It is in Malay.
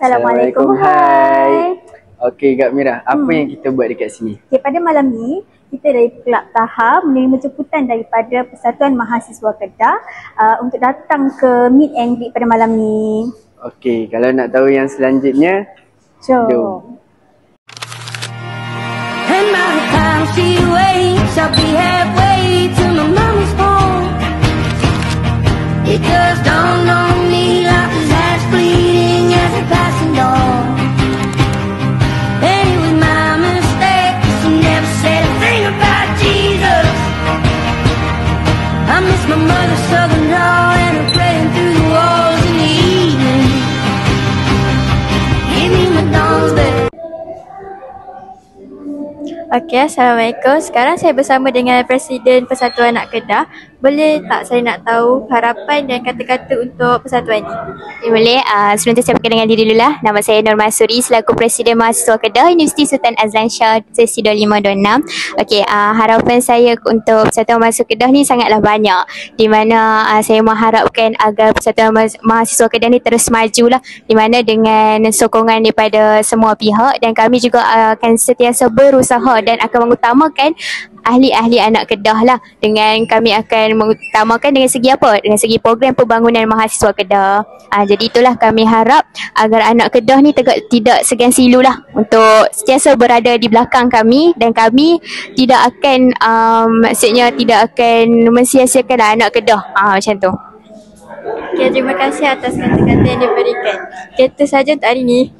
Assalamualaikum, hai. Okey Kak Mira, apa yang kita buat dekat sini? Okay, pada malam ni, kita dari Kelab Taha menerima jemputan daripada Persatuan Mahasiswa Kedah untuk datang ke meet and greet pada malam ni. Okey, kalau nak tahu yang selanjutnya, jom. And by the time she wakes, I'll be halfway to my mommy's home. It just dawned on me like his heart's bleeding as we're passing on. And it was my mistake, 'cause she never said a thing about Jesus. I miss my mother's southern drawl and her praying through the walls in the evening. Give me my dawn's bed. Okey, Assalamualaikum. Sekarang saya bersama dengan Presiden Persatuan Anak Kedah. Boleh tak saya nak tahu harapan dan kata-kata untuk persatuan ini? Okay, boleh. Sebelum tu saya perkenalkan diri dulu lah. Nama saya Nur Masuri selaku Presiden Mahasiswa Kedah Universiti Sultan Azlan Shah sesi 2526. Okey, harapan saya untuk Persatuan Mahasiswa Kedah ni sangatlah banyak. Di mana saya mengharapkan agar Persatuan Mahasiswa Kedah ni terus maju lah. Di mana dengan sokongan daripada semua pihak, dan kami juga akan sentiasa berusaha dan akan mengutamakan ahli-ahli anak Kedah lah. Dengan kami akan mengutamakan dengan segi apa? Dengan segi program pembangunan mahasiswa Kedah. Jadi itulah kami harap agar anak Kedah ni tidak segan silu lah untuk sentiasa berada di belakang kami, dan kami tidak akan maksudnya tidak akan mensia-siakan anak Kedah. Macam tu. Okay, terima kasih atas kata-kata yang diberikan. Okay, itu sahaja untuk hari ini.